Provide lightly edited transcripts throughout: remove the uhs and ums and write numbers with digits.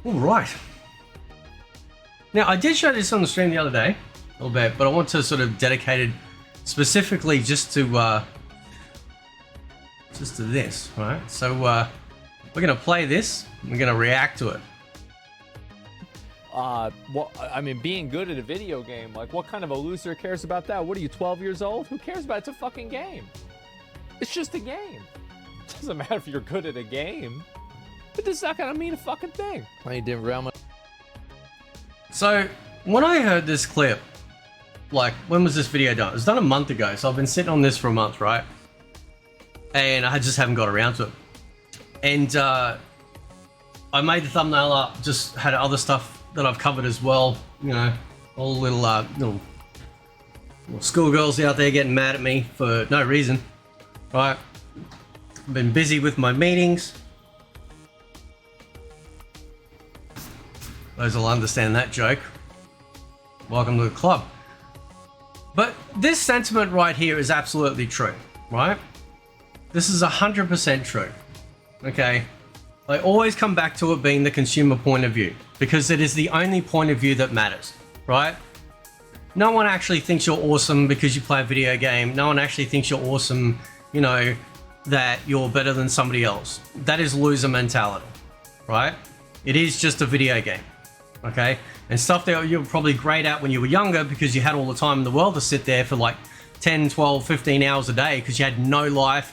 All right. Now, I did show this on the stream the other day, a little bit, but I want to sort of dedicate it specifically just to this, right? So we're gonna play this. We're gonna react to it. Well, I mean, being good at a video game, like, what kind of a loser cares about that? What are you, 12 years old? Who cares about it? It's a fucking game. It's just a game. It doesn't matter if you're good at a game. But this is not gonna mean a fucking thing. Playing different realm. So when I heard this clip, like, when was this video done? It was done a month ago, so I've been sitting on this for a month, right? And I just haven't got around to it. And I made the thumbnail up, just had other stuff that I've covered as well. You know, all little schoolgirls out there getting mad at me for no reason, right? I've been busy with my meetings. Those will understand that joke. Welcome to the club. But this sentiment right here is absolutely true, right? This is 100% true, okay? I always come back to it being the consumer point of view because it is the only point of view that matters, right? No one actually thinks you're awesome because you play a video game. No one actually thinks you're awesome, you know, that you're better than somebody else. That is loser mentality, right? It is just a video game. Okay, and stuff that you were probably great at when you were younger because you had all the time in the world to sit there for like 10, 12, 15 hours a day because you had no life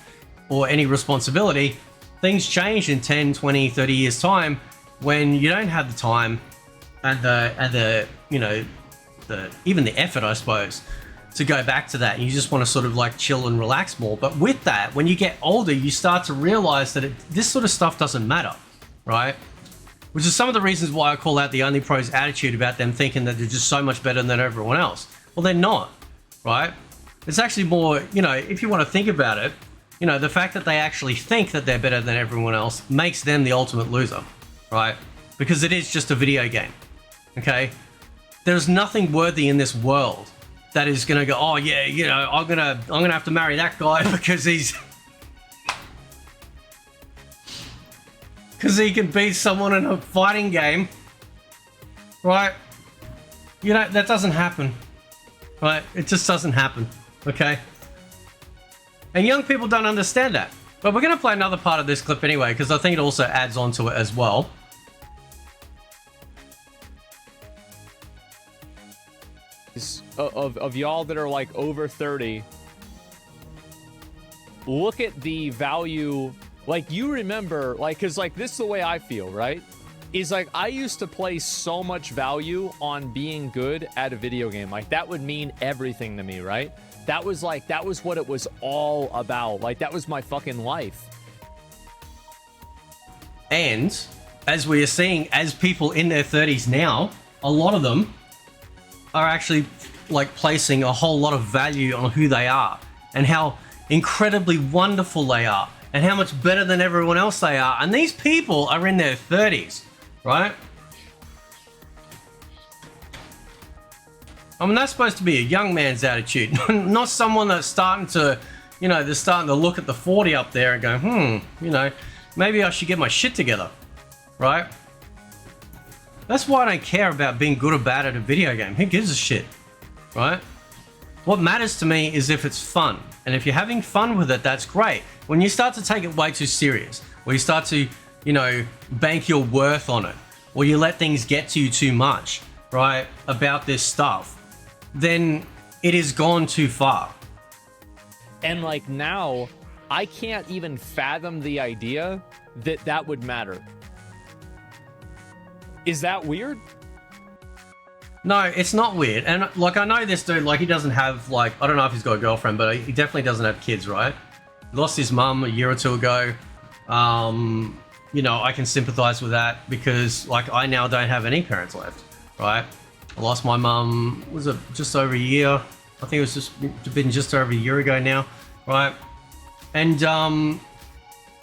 or any responsibility. Things change in 10, 20, 30 years time when you don't have the time and the you know, even the effort, I suppose, to go back to that. And you just want to sort of like chill and relax more. But with that, when you get older, you start to realize that this sort of stuff doesn't matter, right? Which is some of the reasons why I call out the Only Pros attitude about them thinking that they're just so much better than everyone else. Well, they're not, right? It's actually more, you know, if you want to think about it, you know, the fact that they actually think that they're better than everyone else makes them the ultimate loser, right? Because it is just a video game, okay? There's nothing worthy in this world that is going to go, oh yeah, you know, I'm gonna have to marry that guy because he can beat someone in a fighting game, right? You know, that doesn't happen, right? It just doesn't happen, okay? And young people don't understand that. But we're going to play another part of this clip anyway, because I think it also adds on to it as well. Of y'all that are like over 30, look at the value. Like, you remember, like, because, like, this is the way I feel, right? Is, like, I used to place so much value on being good at a video game. Like, that would mean everything to me, right? That was, like, that was what it was all about. Like, that was my fucking life. And, as we are seeing, as people in their 30s now, a lot of them are actually, like, placing a whole lot of value on who they are and how incredibly wonderful they are. And how much better than everyone else they are. And these people are in their 30s, right? I mean, that's supposed to be a young man's attitude, not someone that's starting to, you know, they're starting to look at the 40 up there and go, you know, maybe I should get my shit together, right? That's why I don't care about being good or bad at a video game. Who gives a shit, right? What matters to me is if it's fun. And if you're having fun with it, that's great. When you start to take it way too serious, or you start to, you know, bank your worth on it, or you let things get to you too much, right, about this stuff, then it has gone too far. And, like, now, I can't even fathom the idea that that would matter. Is that weird? No, it's not weird. And, like, I know this dude, like, he doesn't have, like, I don't know if he's got a girlfriend, but he definitely doesn't have kids, right? He lost his mum a year or two ago. You know, I can sympathize with that because, like, I now don't have any parents left, right? I lost my mum, was it just over a year? I think it was just over a year ago now, right? And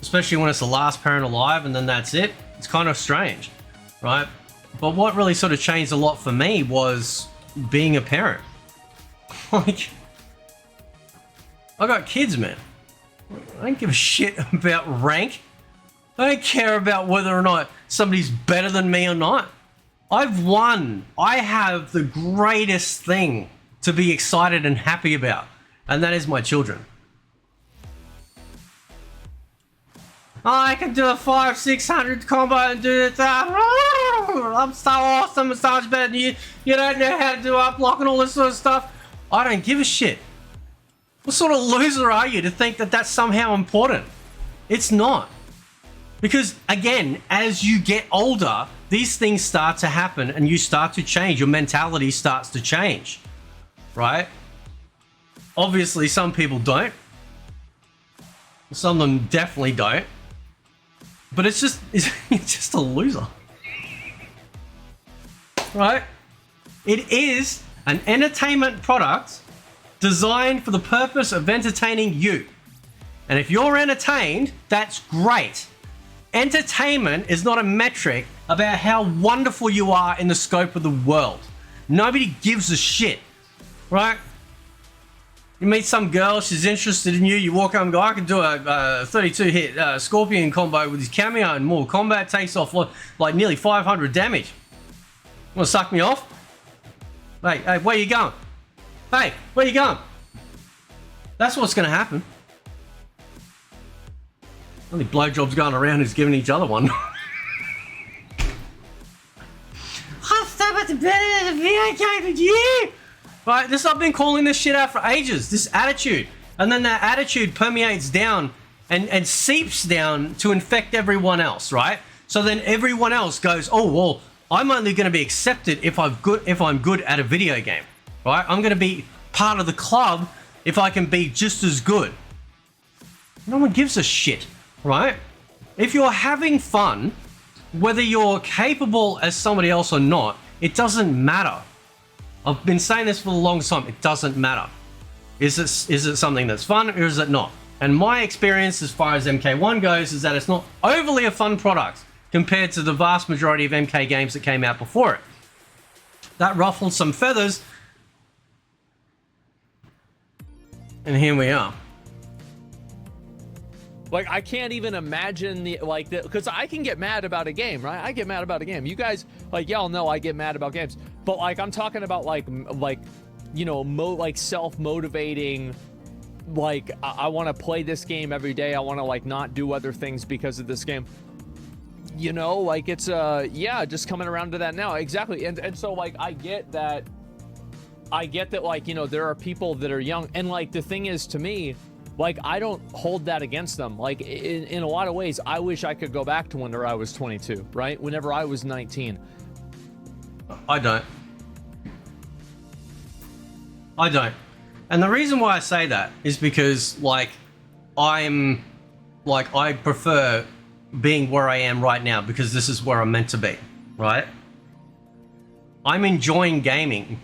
especially when it's the last parent alive and then that's it, it's kind of strange, right? But what really sort of changed a lot for me was being a parent. Like, I got kids, man. I don't give a shit about rank. I don't care about whether or not somebody's better than me or not. I've won. I have the greatest thing to be excited and happy about, and that is my children. I can do a 500-600 combo and do that. I'm so awesome and so much better than you. You don't know how to do up block and all this sort of stuff. I don't give a shit. What sort of loser are you to think that that's somehow important? It's not. Because again, as you get older, these things start to happen and you start to change. Your mentality starts to change, right? Obviously, some people don't. Some of them definitely don't. But it's just a loser, right? It is an entertainment product designed for the purpose of entertaining you. And if you're entertained, that's great. Entertainment is not a metric about how wonderful you are in the scope of the world. Nobody gives a shit, right? You meet some girl, she's interested in you, you walk up and go, I can do a 32 hit Scorpion combo with his cameo and more combat, takes off like nearly 500 damage. Want to suck me off? Hey, where you going? Hey, where you going? That's what's going to happen. Only blowjobs going around who's giving each other one. I'm so much better than the video game with you! Right, I've been calling this shit out for ages, this attitude. And then that attitude permeates down and seeps down to infect everyone else, right? So then everyone else goes, oh, well, I'm only going to be accepted if I'm good at a video game, right? I'm going to be part of the club if I can be just as good. No one gives a shit, right? If you're having fun, whether you're capable as somebody else or not, it doesn't matter. I've been saying this for a long time. It doesn't matter. Is it something that's fun or is it not? And my experience as far as MK1 goes is that it's not overly a fun product compared to the vast majority of MK games that came out before it. That ruffled some feathers. And here we are. Like, I can't even imagine because I can get mad about a game, right? I get mad about a game. You guys, like, y'all know I get mad about games. But, like, I'm talking about, like you know, self-motivating, like, I want to play this game every day. I want to, like, not do other things because of this game. You know, like, it's, yeah, just coming around to that now. Exactly. And so, like, I get that, like, you know, there are people that are young. And, like, the thing is, to me, like, I don't hold that against them. Like, in a lot of ways, I wish I could go back to whenever I was 22, right? Whenever I was 19. I don't. And the reason why I say that is because, like, I prefer being where I am right now because this is where I'm meant to be, right? I'm enjoying gaming,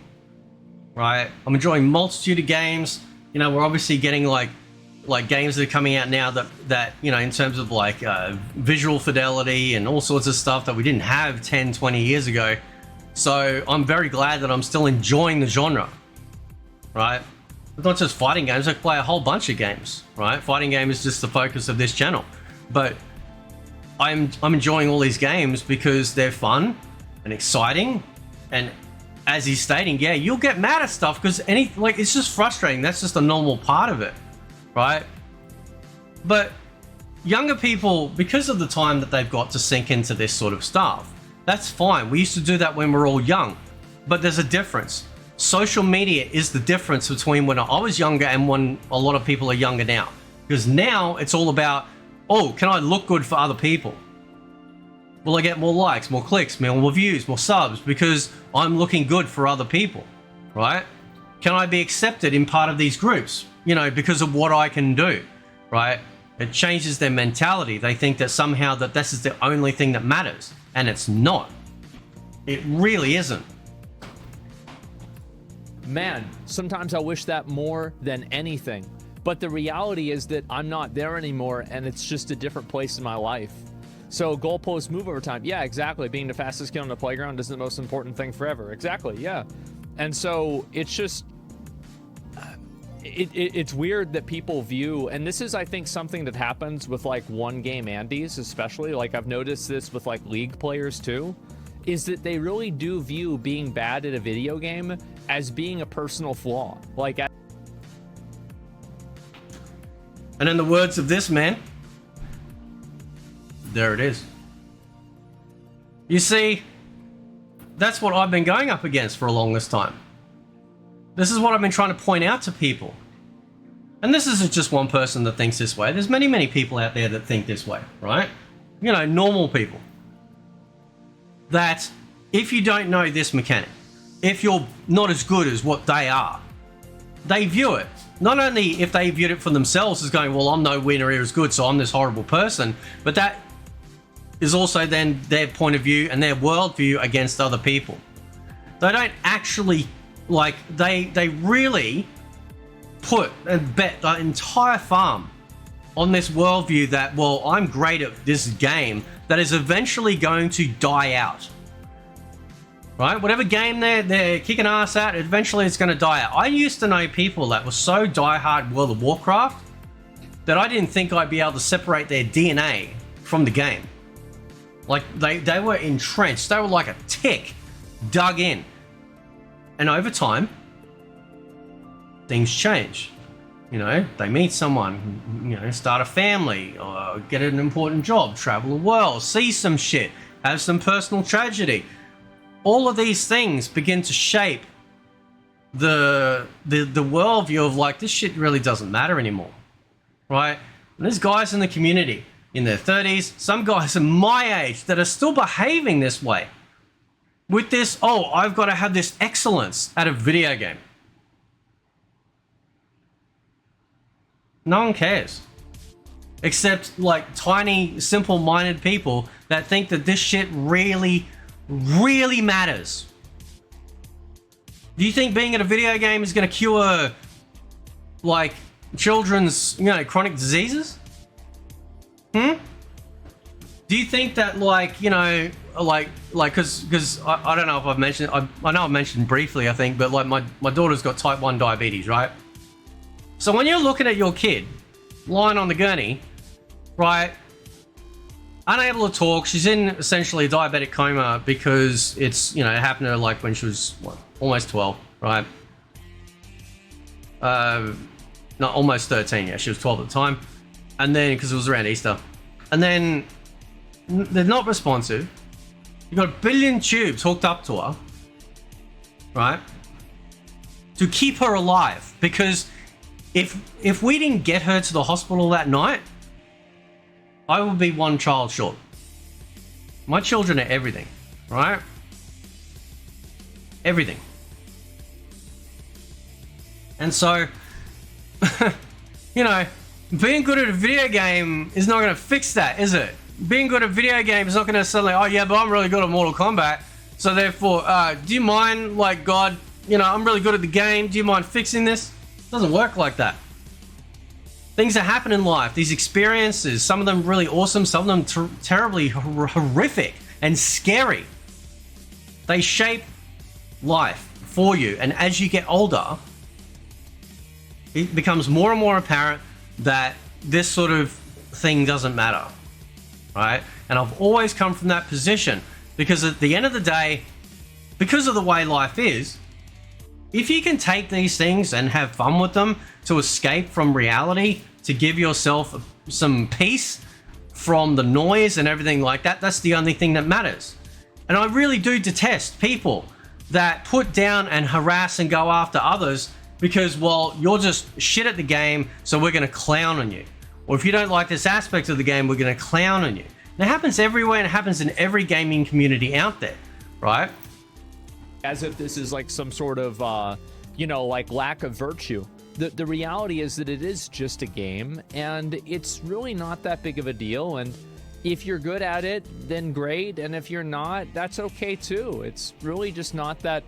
right? I'm enjoying multitude of games. You know, we're obviously getting, like games that are coming out now that you know, in terms of like visual fidelity and all sorts of stuff that we didn't have 10, 20 years ago. So I'm very glad that I'm still enjoying the genre, right? It's not just fighting games. I play a whole bunch of games, right? Fighting game is just the focus of this channel, but I'm enjoying all these games because they're fun and exciting. And as he's stating, yeah, you'll get mad at stuff because it's just frustrating. That's just a normal part of it, right? But younger people, because of the time that they've got to sink into this sort of stuff, that's fine. We used to do that when we were all young, but there's a difference. Social media is the difference between when I was younger and when a lot of people are younger now. Because now it's all about, oh, can I look good for other people? Will I get more likes, more clicks, more views, more subs because I'm looking good for other people, right? Can I be accepted in part of these groups, you know, because of what I can do, right? It changes their mentality. They think that somehow that this is the only thing that matters, and it's not. It really isn't. Man, sometimes I wish that more than anything. But the reality is that I'm not there anymore, and it's just a different place in my life. So goalposts move over time. Yeah, exactly. Being the fastest kid on the playground isn't the most important thing forever. Exactly, yeah. And so it's just, it's weird that people view, and this is, I think, something that happens with like one game Andes, especially. Like I've noticed this with like League players too, is that they really do view being bad at a video game as being a personal flaw. Like, and in the words of this man, there it is. You see, that's what I've been going up against for a longest time. This is what I've been trying to point out to people. And this isn't just one person that thinks this way. There's many, many people out there that think this way, right? You know, normal people. That if you don't know this mechanic, if you're not as good as what they are, they view it. Not only if they viewed it for themselves as going, well, I'm nowhere near as good, so I'm this horrible person, but that is also then their point of view and their worldview against other people. They don't actually, like, they really put and bet the entire farm on this worldview that, well, I'm great at this game that is eventually going to die out. Right? Whatever game they're kicking ass at, eventually it's going to die out. I used to know people that were so diehard World of Warcraft that I didn't think I'd be able to separate their DNA from the game. Like, they were entrenched. They were like a tick dug in. And over time, things change. You know, they meet someone, you know, start a family, or get an important job, travel the world, see some shit, have some personal tragedy. All of these things begin to shape the worldview of like, this shit really doesn't matter anymore, right? And there's guys in the community in their 30s, some guys in my age that are still behaving this way with this, oh, I've got to have this excellence at a video game. No one cares. Except like tiny, simple-minded people that think that this shit really matters. Do you think being at a video game is going to cure like children's, you know, chronic diseases? Do you think that, like, you know, like because I don't know if I've mentioned, I know I mentioned briefly, I think, but like my daughter's got type 1 diabetes, right? So when you're looking at your kid lying on the gurney, right, unable to talk, she's in essentially a diabetic coma because it's, you know, it happened to her like when she was what, almost 12, right? Not almost 13, yeah, she was 12 at the time. And then, because it was around Easter, and then they're not responsive. You've got a billion tubes hooked up to her, right, to keep her alive. Because if we didn't get her to the hospital that night, I would be one child short. My children are everything, right? Everything. And so, you know, being good at a video game is not going to fix that, is it? Being good at a video game is not going to suddenly, oh yeah, but I'm really good at Mortal Kombat, so therefore, do you mind, like, God, you know, I'm really good at the game, do you mind fixing this? It doesn't work like that. Things that happen in life, these experiences, some of them really awesome, some of them terribly horrific and scary. They shape life for you, and as you get older, it becomes more and more apparent that this sort of thing doesn't matter, right? And I've always come from that position because at the end of the day, because of the way life is, if you can take these things and have fun with them to escape from reality, to give yourself some peace from the noise and everything like that, that's the only thing that matters. And I really do detest people that put down and harass and go after others because, well, you're just shit at the game, so we're going to clown on you. Or if you don't like this aspect of the game, we're going to clown on you. And it happens everywhere, and it happens in every gaming community out there, right? As if this is like some sort of, you know, like lack of virtue. The reality is that it is just a game, and it's really not that big of a deal. And if you're good at it, then great. And if you're not, that's okay too. It's really just not that.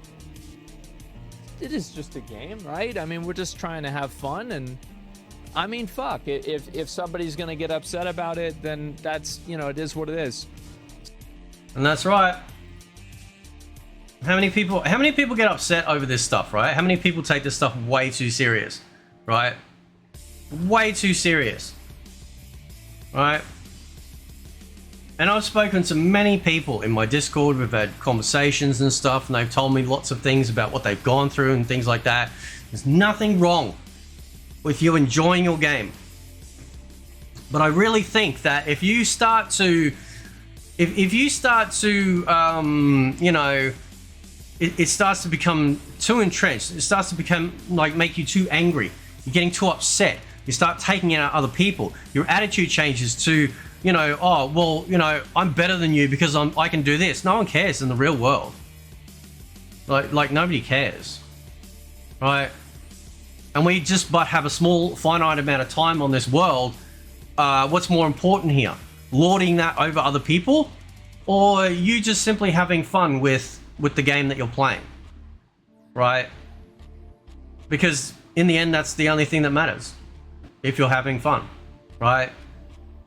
It is just a game, right? I mean, we're just trying to have fun, and I mean, fuck. If somebody's gonna get upset about it, then that's, you know, it is what it is. And that's right. How many people get upset over this stuff, right? How many people take this stuff way too serious? right? Way too serious, right? And I've spoken to many people in my Discord. We've had conversations and stuff, and they've told me lots of things about what they've gone through and things like that. There's nothing wrong with you enjoying your game. But I really think that if you start to, you know, it starts to become too entrenched. It starts to become like make you too angry. You're getting too upset. You start taking it out other people. Your attitude changes to, you know, oh, well, you know, I'm better than you because I can do this. No one cares in the real world. Like nobody cares, right? And we just but have a small, finite amount of time on this world. What's more important here? Lording that over other people, or you just simply having fun with the game that you're playing, right? Because in the end, that's the only thing that matters. If you're having fun, right?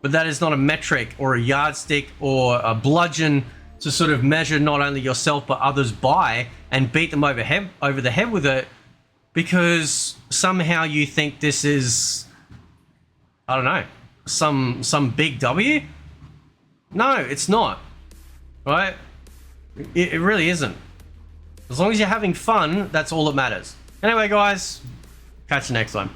But that is not a metric or a yardstick or a bludgeon to sort of measure not only yourself but others by and beat them over the head with it, because somehow you think this is, I don't know, some big W. No, it's not, right? It really isn't. As long as you're having fun, that's all that matters. Anyway, guys, catch you next time.